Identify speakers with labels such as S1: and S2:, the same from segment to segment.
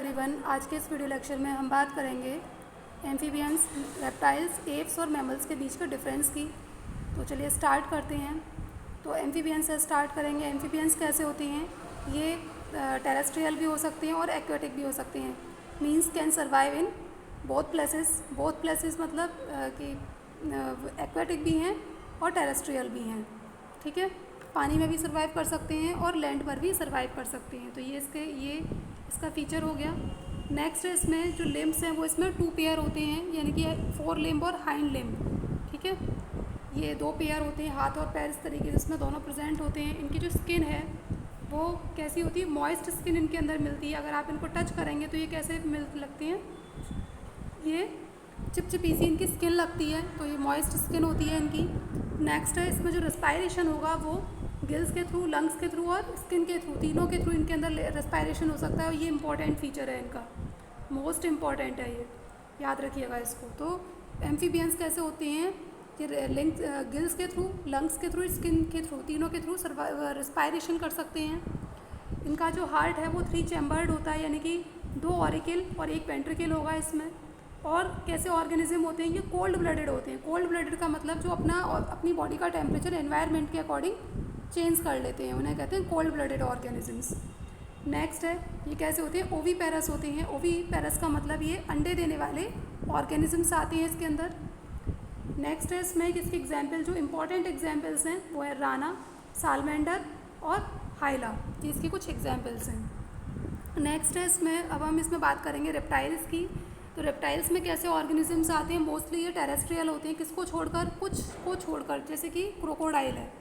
S1: Everyone. आज के इस वीडियो लेक्चर में हम बात करेंगे एम्फीबियंस, रेप्टाइल्स, एप्स और मैमल्स के बीच के डिफरेंस की। तो चलिए स्टार्ट करते हैं। तो एम्फीबियंस से स्टार्ट करेंगे। एम्फीबियंस कैसे होती हैं? ये टेरेस्ट्रियल भी हो सकती हैं और एक्वेटिक भी हो सकती हैं। Means can survive in both places मतलब कि एक्वेटिक भी हैं और टेरेस्ट्रियल भी हैं। ठीक है, पानी में भी सर्वाइव कर सकते हैं और लैंड पर भी सर्वाइव कर सकते हैं। तो ये इसका फीचर हो गया। नेक्स्ट इसमें जो लिम्ब्स हैं वो इसमें 2 पेयर होते हैं, यानी कि 4 लिम्ब और हाइंड लिम्ब। ठीक है, ये 2 पेयर होते हैं, हाथ और पैर इस तरीके से इसमें दोनों प्रेजेंट होते हैं। इनकी जो स्किन है वो कैसी होती है? मॉइस्ट स्किन इनके अंदर मिलती है। अगर आप इनको टच करेंगे तो ये कैसे लगती हैं? ये चिपचिपी सी इनकी स्किन लगती है, तो ये मॉइस्ट स्किन होती है इनकी। नेक्स्ट है इसमें जो रेस्पायरेशन होगा वो गिल्स के थ्रू, लंग्स के थ्रू और स्किन के थ्रू, तीनों के थ्रू इनके अंदर रेस्पायरेशन हो सकता है। और ये इंपॉर्टेंट फीचर है इनका, मोस्ट इम्पॉर्टेंट है ये, याद रखिएगा इसको। तो एम्फीबियंस कैसे होते हैं कि गिल्स के थ्रू, लंग्स के थ्रू, स्किन के थ्रू, तीनों के थ्रू रेस्पायरेशन कर सकते हैं। इनका जो हार्ट है वो 3 चैम्बर्ड होता है, यानी कि 2 ऑरिकल और 1 वेंट्रिकल होगा इसमें। और कैसे ऑर्गेनिज्म होते हैं? ये कोल्ड ब्लडेड होते हैं। कोल्ड ब्लडेड का मतलब जो अपनी बॉडी का टेम्परेचर एनवायरनमेंट के अकॉर्डिंग चेंज कर लेते हैं, उन्हें कहते हैं कोल्ड ब्लडेड ऑर्गेनिजम्स। नेक्स्ट है ये कैसे होते हैं? ओवीपेरस होते हैं। ओवीपेरस का मतलब ये अंडे देने वाले ऑर्गेनिजम्स आते हैं इसके अंदर। नेक्स्ट है इसमें इसके एग्जाम्पल, जो इंपॉर्टेंट एग्जाम्पल्स हैं वो है राना, सालमेंडर और हाइला। ये इसके कुछ एग्जाम्पल्स हैं। नेक्स्ट है इसमें, अब हम इसमें बात करेंगे रेप्टाइल्स की। तो रेप्टाइल्स में कैसे ऑर्गेनिजम्स आते हैं? मोस्टली ये टेरेस्ट्रियल होते हैं। किसको छोड़कर? कुछ को छोड़कर, जैसे कि क्रोकोडाइल है,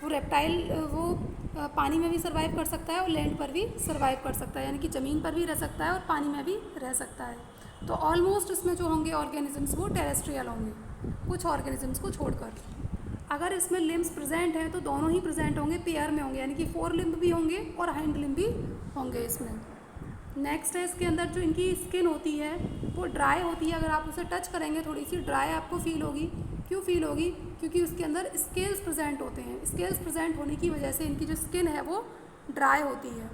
S1: वो रेप्टाइल वो पानी में भी सर्वाइव कर सकता है और लैंड पर भी सर्वाइव कर सकता है, यानी कि ज़मीन पर भी रह सकता है और पानी में भी रह सकता है। तो ऑलमोस्ट इसमें जो होंगे ऑर्गेनिजम्स वो टेरेस्ट्रियल होंगे, कुछ ऑर्गेनिजम्स को छोड़कर। अगर इसमें लिम्ब्स प्रेजेंट हैं तो दोनों ही प्रेजेंट होंगे, पेयर में होंगे, यानी कि 4 लिम्ब भी होंगे और हाइंड लिम्ब भी होंगे इसमें। नेक्स्ट है इसके अंदर जो इनकी स्किन होती है वो ड्राई होती है। अगर आप उसे टच करेंगे थोड़ी सी ड्राई आपको फील होगी। क्यों फील होगी? क्योंकि उसके अंदर स्केल्स प्रेजेंट होते हैं। स्केल्स प्रेजेंट होने की वजह से इनकी जो स्किन है वो ड्राई होती है।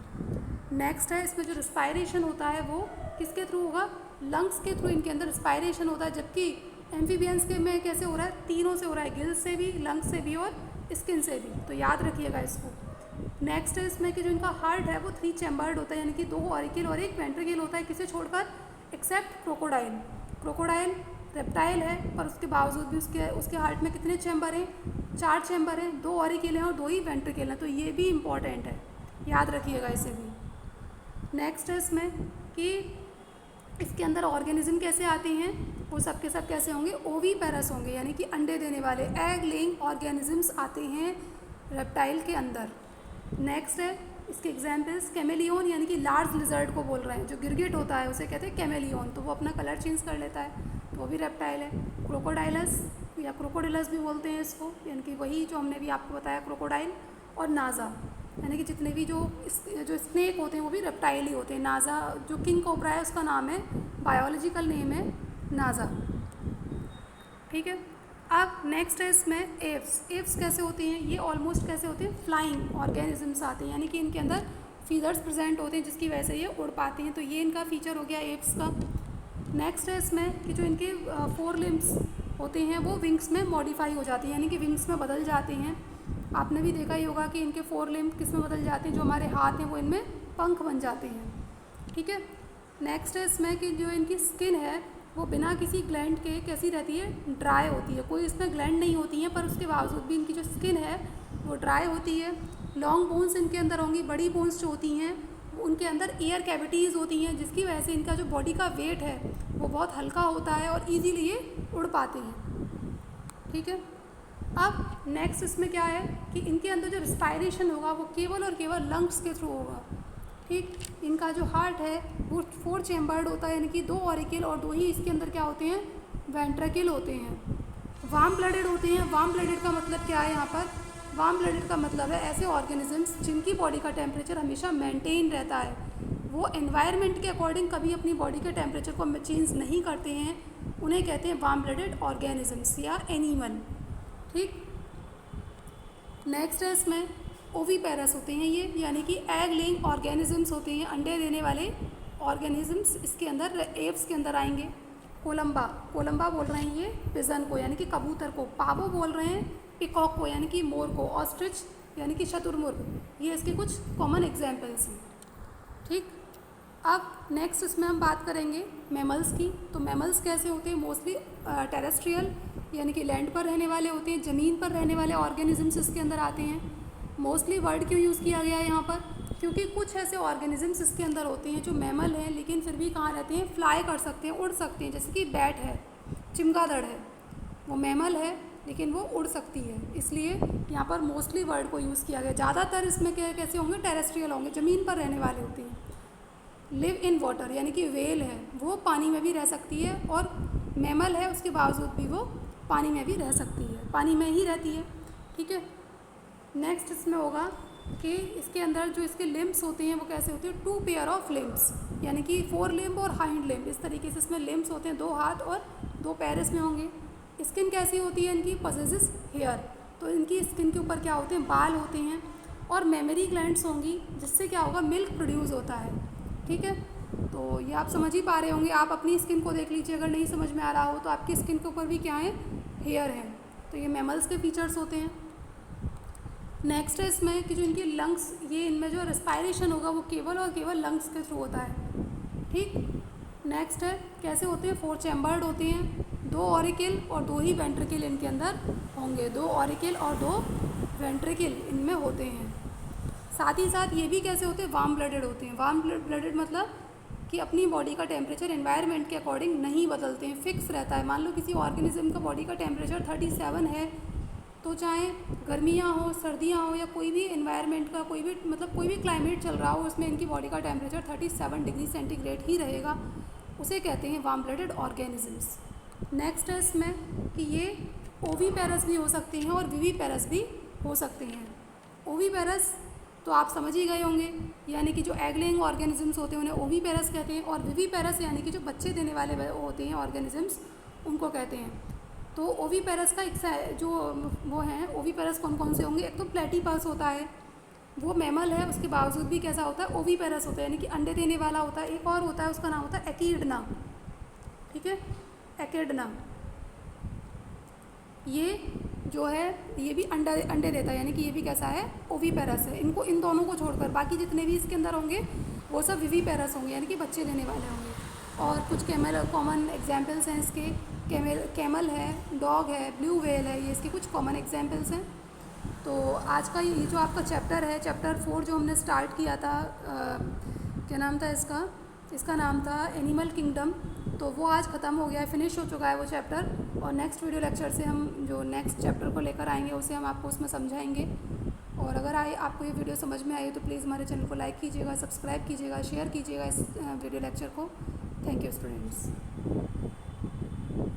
S1: नेक्स्ट है इसमें जो रिस्पायरेशन होता है वो किसके थ्रू होगा? लंग्स के थ्रू इनके अंदर रिस्पायरेशन होता है। जबकि एम्फीबियंस के में कैसे हो रहा है? तीनों से हो रहा है, गिल्स से भी, लंग्स से भी और स्किन से भी। तो याद रखिएगा इसको। नेक्स्ट है इसमें कि जो इनका हार्ट है वो 3 चैम्बर्ड होता है, यानी कि 2 ऑरिकल और 1 वेंट्रिकल होता है। किसे छोड़कर? Accept crocodile. क्रोकोडाइल रेप्टाइल है पर उसके बावजूद भी उसके हार्ट में कितने चैम्बर हैं? 4 चैम्बर हैं, 2 ऑरिकल हैं और 2 ही वेंट्रिकल हैं। तो ये भी इम्पॉर्टेंट है, याद रखिएगा इसे भी। नेक्स्ट है इसमें कि इसके अंदर ऑर्गेनिज्म कैसे आते हैं? वो सब के सब कैसे होंगे? ओवीपेरस होंगे, यानी कि अंडे देने वाले एग लेइंग ऑर्गेनिजम्स आते हैं रेप्टाइल के अंदर। नेक्स्ट है इसके एग्जाम्पल्स, कैमेलियन, यानी कि लार्ज लिजर्ड को बोल रहे हैं। जो गिरगिट होता है उसे कहते हैं कैमेलियन, तो वो अपना कलर चेंज कर लेता है, तो वो भी रेप्टाइल है। क्रोकोडाइलस या क्रोकोडिलस भी बोलते हैं इसको, यानी कि वही जो हमने भी आपको बताया क्रोकोडाइल। और नाजा, यानी कि जितने भी जो स्नेक होते हैं वो भी रेप्टाइल ही होते हैं। नाजा जो किंग कोबरा है उसका नाम है, बायोलॉजिकल नेम है नाजा। ठीक है, अब नेक्स्ट है इसमें एप्स। एप्स कैसे होती हैं? ये ऑलमोस्ट कैसे होते हैं? फ्लाइंग ऑर्गेनिजम्स आते हैं, यानी कि इनके अंदर फीदर्स प्रेजेंट होते हैं जिसकी वजह से ये उड़ पाते हैं। तो ये इनका फीचर हो गया एप्स का। नेक्स्ट है इसमें कि जो इनके 4 लिम्ब्स होते हैं वो विंग्स में मॉडिफाई हो जाती हैं, यानी कि विंग्स में बदल जाते हैं। आपने भी देखा ही होगा कि इनके 4 लिम्ब किस में बदल जाते हैं? जो हमारे हाथ हैं वो इनमें पंख बन जाते हैं। ठीक है, नेक्स्ट है इसमें कि जो इनकी स्किन है वो बिना किसी ग्लैंड के कैसी रहती है? ड्राई होती है। कोई इसमें ग्लैंड नहीं होती है पर उसके बावजूद भी इनकी जो स्किन है वो ड्राई होती है। लॉन्ग बोन्स इनके अंदर होंगी, बड़ी बोन्स जो होती हैं उनके अंदर एयर कैविटीज़ होती हैं, जिसकी वजह से इनका जो बॉडी का वेट है वो बहुत हल्का होता है और इजीली ये उड़ पाते हैं। ठीक है, अब नेक्स्ट इसमें क्या है कि इनके अंदर जो रिस्पायरेशन होगा वो केवल और केवल लंग्स के थ्रू होगा। ठीक, इनका जो हार्ट है वो 4 चैम्बर्ड होता है, यानी कि 2 ऑरिकल और 2 ही इसके अंदर क्या होते हैं? वेंट्रिकल होते हैं। वार्म ब्लडेड होते हैं। वार्म ब्लडेड का मतलब क्या है यहाँ पर? वार्म ब्लडेड का मतलब है ऐसे ऑर्गेनिजम्स जिनकी बॉडी का टेम्परेचर हमेशा मेंटेन रहता है। वो एनवायरनमेंट के अकॉर्डिंग कभी अपनी बॉडी के टेम्परेचर को चेंज नहीं करते हैं, उन्हें कहते हैं वार्म ब्लडेड ऑर्गेनिजम्स या एनिमल। ठीक, नेक्स्ट है इसमें ओवीपेरस होते हैं ये, यानी कि एग लेइंग ऑर्गेनिजम्स होते हैं, अंडे देने वाले ऑर्गेनिजम्स इसके अंदर एव्स के अंदर आएंगे। कोलंबा, कोलंबा बोल रहे हैं ये पिजन को यानी कि कबूतर को। पावो बोल रहे हैं पिकॉक को यानी कि मोर को। ऑस्ट्रिच यानी कि शतुरमुर्ग। ये इसके कुछ कॉमन एग्जाम्पल्स हैं। ठीक, अब नेक्स्ट इसमें हम बात करेंगे मैमल्स की। तो मैमल्स कैसे होते हैं? मोस्टली टेरेस्ट्रियल यानी कि लैंड पर रहने वाले होते हैं, ज़मीन पर रहने वाले ऑर्गेनिजम्स इसके अंदर आते हैं। मोस्टली वर्ड क्यों यूज़ किया गया है यहाँ पर? क्योंकि कुछ ऐसे ऑर्गेनिजम्स इसके अंदर होते हैं जो मैमल हैं लेकिन फिर भी कहाँ रहते हैं? फ्लाई कर सकते हैं, उड़ सकते हैं। जैसे कि बैट है, चमगादड़ है, वो मैमल है लेकिन वो उड़ सकती है, इसलिए यहाँ पर मोस्टली वर्ड को यूज़ किया गया। ज़्यादातर इसमें कैसे होंगे? टेरेस्ट्रियल होंगे, ज़मीन पर रहने वाले होते हैं। लिव इन वाटर यानी कि वेल है, वो पानी में भी रह सकती है, और मैमल है उसके बावजूद भी वो पानी में भी रह सकती है, पानी में ही रहती है। ठीक है, नेक्स्ट इसमें होगा कि इसके अंदर जो इसके लिम्ब्स होते हैं वो कैसे होते हैं? 2 पेयर ऑफ लिम्ब्स यानी कि 4 लिम्ब और हाइंड लिम्ब, इस तरीके से इसमें लिम्ब्स होते हैं। 2 हाथ और 2 पैर इसमें होंगे। स्किन कैसी होती है इनकी? पॉसेसेस हेयर, तो इनकी स्किन के ऊपर क्या होते हैं? बाल होते हैं। और मेमरी ग्लैंड्स होंगी जिससे क्या होगा? मिल्क प्रोड्यूस होता है। ठीक है, तो ये आप समझ ही पा रहे होंगे। आप अपनी स्किन को देख लीजिए, अगर नहीं समझ में आ रहा हो तो आपकी स्किन के ऊपर भी क्या है? हेयर है। तो ये मैमल्स के फीचर्स होते हैं। नेक्स्ट है इसमें कि जो इनकी लंग्स, ये इनमें जो रेस्पायरेशन होगा वो केवल और केवल लंग्स के थ्रू होता है। ठीक, नेक्स्ट है कैसे होते हैं? 4 चैम्बर्ड होते हैं। 2 ऑरिकल और 2 ही वेंट्रिकल इनके अंदर होंगे। 2 ऑरिकल और 2 वेंट्रिकल इनमें होते हैं। साथ ही साथ ये भी कैसे होते हैं? वार्म ब्लडेड होते हैं। वार्म ब्लडेड मतलब कि अपनी बॉडी का टेम्परेचर एनवायरनमेंट के अकॉर्डिंग नहीं बदलते हैं, फिक्स रहता है। मान लो किसी ऑर्गेनिज्म का बॉडी का टेम्परेचर 37 है, तो चाहे गर्मियाँ हो, सर्दियाँ हो, या कोई भी एनवायरनमेंट का कोई भी मतलब कोई भी क्लाइमेट चल रहा हो, उसमें इनकी बॉडी का टेम्परेचर 37 डिग्री सेंटीग्रेड ही रहेगा। उसे कहते हैं वार्म ब्लडेड ऑर्गेनिजम्स। नेक्स्ट है इसमें कि ये ओवीपेरस भी हो सकते हैं और विवीपेरस भी हो सकते हैं। ओवीपेरस तो आप समझ ही गए होंगे, यानी कि जो एग लेइंग ऑर्गेनिजम्स होते हैं उन्हें ओवीपेरस कहते हैं, और विवीपेरस यानी कि जो बच्चे देने वाले होते हैं ऑर्गेनिजम्स, उनको कहते हैं। तो ओवीपेरस का एक जो वो हैं, ओवीपेरस कौन कौन से होंगे? एक तो प्लेटीपस होता है, वो मैमल है, उसके बावजूद भी कैसा होता है? ओवीपेरस होता है, यानी कि अंडे देने वाला होता है। एक और होता है, उसका नाम होता है एकिडना। ठीक है, एकिडना, ये जो है ये भी अंडे देता है, यानी कि ये भी कैसा है? ओवीपेरस है। इनको, इन दोनों को छोड़कर बाकी जितने भी इसके अंदर होंगे वो सब विवीपेरस होंगे, यानी कि बच्चे देने वाले होंगे। और कुछ कॉमन एग्जाम्पल्स हैं इसके। कैमल है, डॉग है, ब्लू व्हेल है, ये इसके कुछ कॉमन एग्जाम्पल्स हैं। तो आज का ये जो आपका चैप्टर है, चैप्टर 4 जो हमने स्टार्ट किया था, क्या नाम था इसका नाम था एनिमल किंगडम, तो वो आज ख़त्म हो गया है, फिनिश हो चुका है वो चैप्टर। और नेक्स्ट वीडियो लेक्चर से हम जो नेक्स्ट चैप्टर को लेकर आएंगे उसे हम आपको उसमें समझाएंगे। और अगर आपको ये वीडियो समझ में आई तो प्लीज़ हमारे चैनल को लाइक कीजिएगा, सब्सक्राइब कीजिएगा, शेयर कीजिएगा इस वीडियो लेक्चर को। Thank you students.